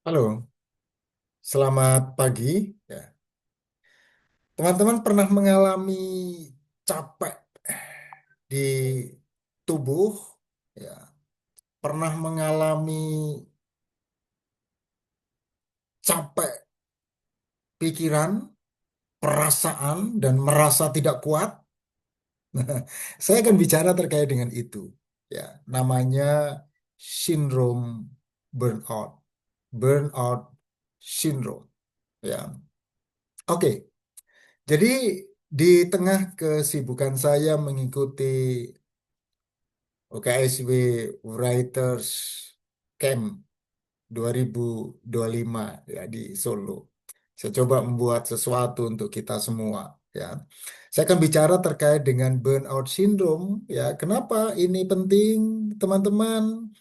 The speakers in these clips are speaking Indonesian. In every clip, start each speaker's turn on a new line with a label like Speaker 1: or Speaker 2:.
Speaker 1: Halo, selamat pagi. Ya, teman-teman pernah mengalami capek di tubuh, ya, pernah mengalami capek pikiran, perasaan, dan merasa tidak kuat. Saya akan bicara terkait dengan itu. Ya, namanya sindrom burnout, burnout syndrome. Ya, oke. Jadi di tengah kesibukan saya mengikuti UKSW Writers Camp 2025 ya di Solo. Saya coba membuat sesuatu untuk kita semua ya. Saya akan bicara terkait dengan burnout syndrome ya. Kenapa ini penting, teman-teman?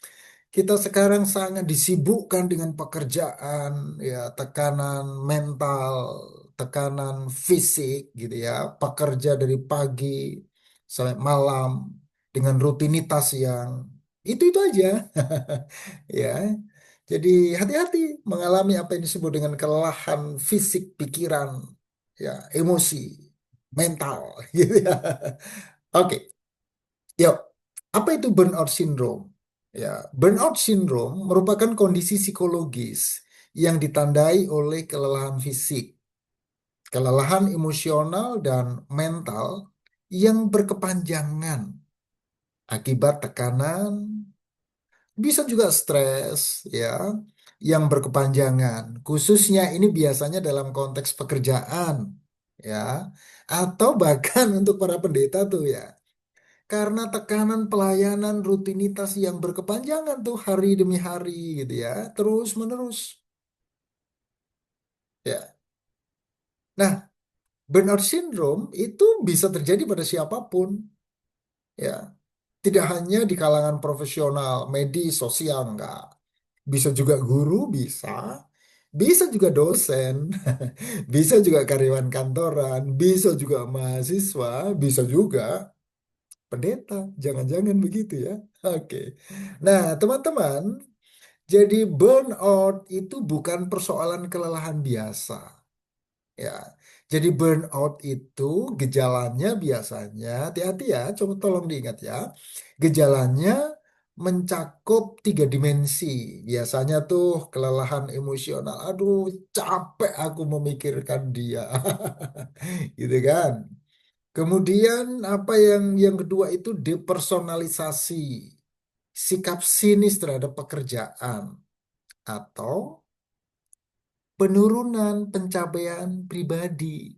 Speaker 1: Kita sekarang sangat disibukkan dengan pekerjaan, ya, tekanan mental, tekanan fisik, gitu ya. Pekerja dari pagi sampai malam dengan rutinitas yang itu aja, ya. Jadi hati-hati mengalami apa yang disebut dengan kelelahan fisik, pikiran, ya, emosi, mental, gitu ya. Oke. Yuk, apa itu burnout syndrome? Ya, burnout syndrome merupakan kondisi psikologis yang ditandai oleh kelelahan fisik, kelelahan emosional dan mental yang berkepanjangan akibat tekanan, bisa juga stres, ya, yang berkepanjangan. Khususnya ini biasanya dalam konteks pekerjaan, ya, atau bahkan untuk para pendeta tuh ya. Karena tekanan pelayanan rutinitas yang berkepanjangan tuh hari demi hari gitu ya, terus menerus. Ya. Nah, burnout syndrome itu bisa terjadi pada siapapun, ya. Tidak hanya di kalangan profesional, medis, sosial enggak. Bisa juga guru, bisa. Bisa juga dosen, bisa juga karyawan kantoran, bisa juga mahasiswa, bisa juga pendeta. Jangan-jangan begitu ya. Oke. Nah, teman-teman, jadi burnout itu bukan persoalan kelelahan biasa, ya. Jadi burnout itu gejalanya biasanya, hati-hati ya, coba tolong diingat ya. Gejalanya mencakup tiga dimensi. Biasanya tuh kelelahan emosional. Aduh, capek aku memikirkan dia. Gitu kan. Kemudian apa yang kedua itu depersonalisasi. Sikap sinis terhadap pekerjaan atau penurunan pencapaian pribadi.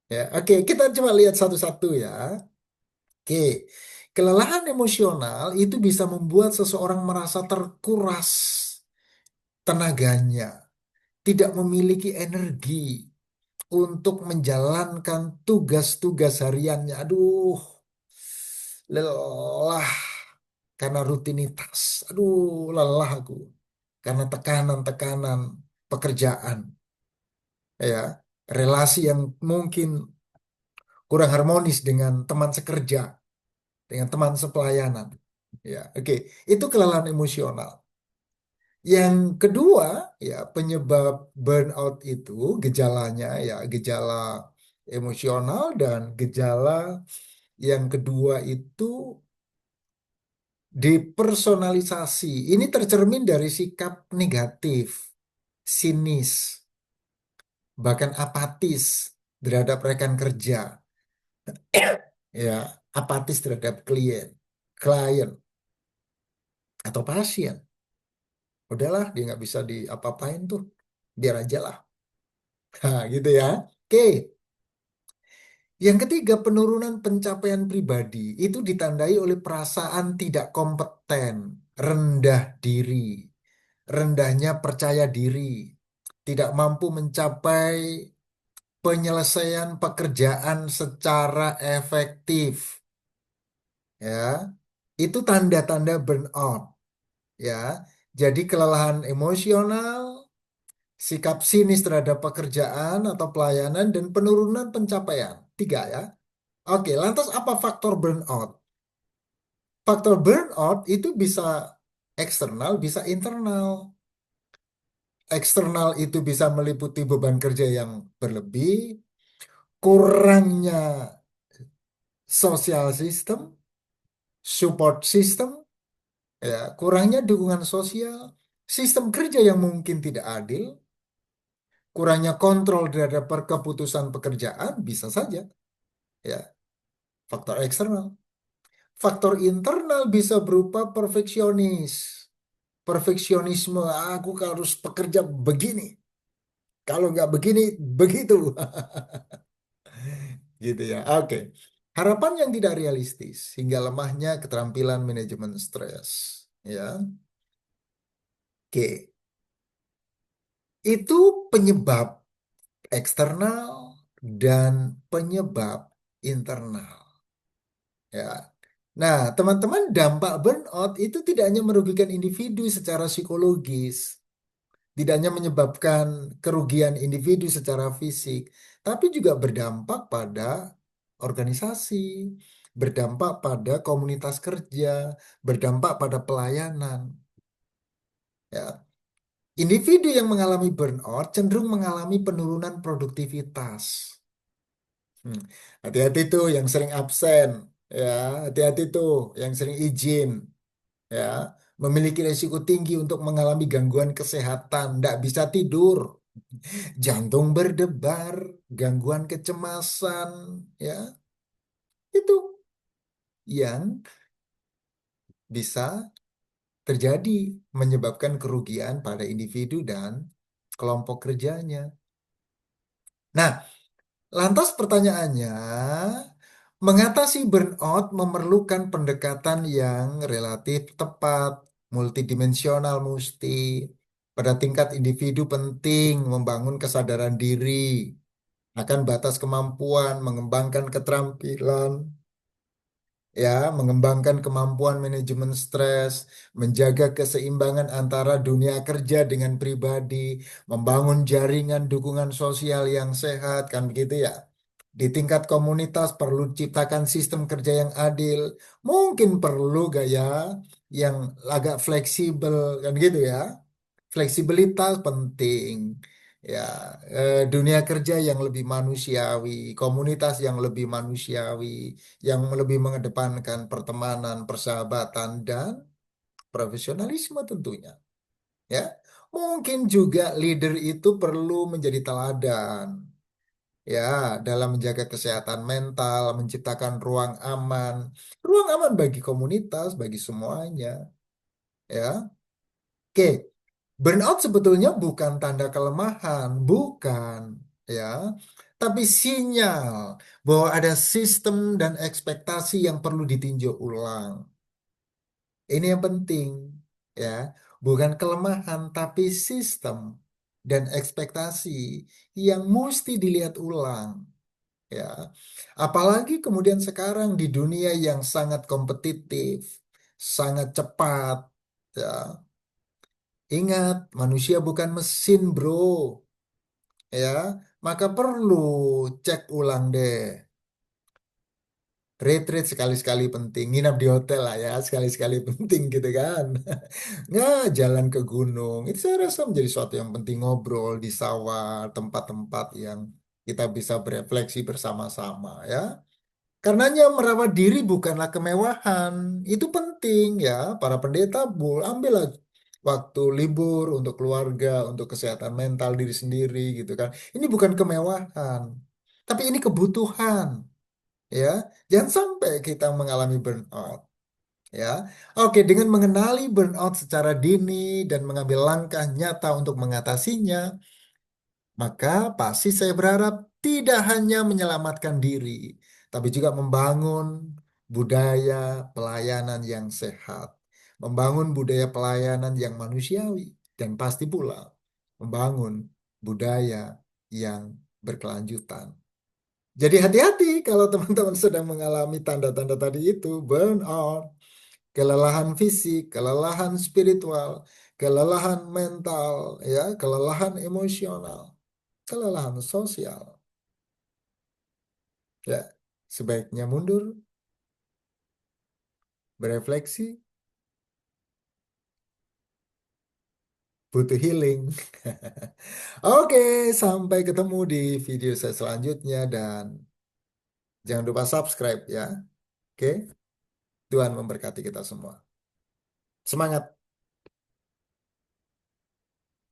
Speaker 1: Ya, oke, kita coba lihat satu-satu ya. Oke, kelelahan emosional itu bisa membuat seseorang merasa terkuras tenaganya, tidak memiliki energi untuk menjalankan tugas-tugas hariannya. Aduh, lelah karena rutinitas. Aduh, lelah aku karena tekanan-tekanan pekerjaan, ya, relasi yang mungkin kurang harmonis dengan teman sekerja, dengan teman sepelayanan. Ya, oke. Itu kelelahan emosional. Yang kedua, ya, penyebab burnout itu gejalanya ya gejala emosional dan gejala yang kedua itu depersonalisasi. Ini tercermin dari sikap negatif, sinis, bahkan apatis terhadap rekan kerja, ya, apatis terhadap klien atau pasien. Udahlah, dia nggak bisa diapa-apain tuh, biar aja lah. Nah, gitu ya. Oke. Yang ketiga, penurunan pencapaian pribadi itu ditandai oleh perasaan tidak kompeten, rendah diri, rendahnya percaya diri, tidak mampu mencapai penyelesaian pekerjaan secara efektif, ya. Itu tanda-tanda burnout, ya. Jadi kelelahan emosional, sikap sinis terhadap pekerjaan atau pelayanan, dan penurunan pencapaian. Tiga ya. Oke, lantas apa faktor burnout? Faktor burnout itu bisa eksternal, bisa internal. Eksternal itu bisa meliputi beban kerja yang berlebih, kurangnya sosial sistem, support system, ya, kurangnya dukungan sosial, sistem kerja yang mungkin tidak adil, kurangnya kontrol terhadap keputusan pekerjaan bisa saja, ya, faktor eksternal. Faktor internal bisa berupa perfeksionisme. Aku harus bekerja begini, kalau nggak begini, begitu. Gitu ya. Oke. Harapan yang tidak realistis hingga lemahnya keterampilan manajemen stres. Ya. Oke. Itu penyebab eksternal dan penyebab internal. Ya. Nah, teman-teman, dampak burnout itu tidak hanya merugikan individu secara psikologis, tidak hanya menyebabkan kerugian individu secara fisik, tapi juga berdampak pada organisasi, berdampak pada komunitas kerja, berdampak pada pelayanan. Ya. Individu yang mengalami burnout cenderung mengalami penurunan produktivitas. Hmm. Hati-hati tuh yang sering absen, ya. Hati-hati tuh yang sering izin, ya. Memiliki risiko tinggi untuk mengalami gangguan kesehatan, tidak bisa tidur, jantung berdebar, gangguan kecemasan, ya, itu yang bisa terjadi menyebabkan kerugian pada individu dan kelompok kerjanya. Nah, lantas pertanyaannya, mengatasi burnout memerlukan pendekatan yang relatif tepat, multidimensional mesti. Pada tingkat individu penting membangun kesadaran diri akan batas kemampuan, mengembangkan keterampilan, ya, mengembangkan kemampuan manajemen stres, menjaga keseimbangan antara dunia kerja dengan pribadi, membangun jaringan dukungan sosial yang sehat, kan begitu ya. Di tingkat komunitas perlu ciptakan sistem kerja yang adil, mungkin perlu gaya yang agak fleksibel, kan gitu ya. Fleksibilitas penting. Ya, dunia kerja yang lebih manusiawi, komunitas yang lebih manusiawi, yang lebih mengedepankan pertemanan, persahabatan, dan profesionalisme tentunya. Ya, mungkin juga leader itu perlu menjadi teladan. Ya, dalam menjaga kesehatan mental, menciptakan ruang aman bagi komunitas, bagi semuanya. Ya, oke. Burnout sebetulnya bukan tanda kelemahan, bukan, ya, tapi sinyal bahwa ada sistem dan ekspektasi yang perlu ditinjau ulang. Ini yang penting, ya, bukan kelemahan, tapi sistem dan ekspektasi yang mesti dilihat ulang, ya. Apalagi kemudian sekarang di dunia yang sangat kompetitif, sangat cepat, ya. Ingat, manusia bukan mesin, bro. Ya, maka perlu cek ulang deh. Retreat sekali-sekali penting, nginap di hotel lah ya, sekali-sekali penting gitu kan. Nggak, jalan ke gunung, itu saya rasa menjadi sesuatu yang penting, ngobrol di sawah, tempat-tempat yang kita bisa berefleksi bersama-sama ya. Karenanya merawat diri bukanlah kemewahan, itu penting ya. Para pendeta ambillah waktu libur untuk keluarga, untuk kesehatan mental diri sendiri gitu kan. Ini bukan kemewahan, tapi ini kebutuhan ya. Jangan sampai kita mengalami burnout ya. Oke, dengan mengenali burnout secara dini dan mengambil langkah nyata untuk mengatasinya, maka pasti saya berharap tidak hanya menyelamatkan diri, tapi juga membangun budaya pelayanan yang sehat, membangun budaya pelayanan yang manusiawi, dan pasti pula membangun budaya yang berkelanjutan. Jadi hati-hati kalau teman-teman sedang mengalami tanda-tanda tadi itu, burnout, kelelahan fisik, kelelahan spiritual, kelelahan mental, ya, kelelahan emosional, kelelahan sosial. Ya, sebaiknya mundur, berefleksi, butuh healing. Oke, sampai ketemu di video saya selanjutnya dan jangan lupa subscribe ya. Oke, Tuhan memberkati kita semua. Semangat.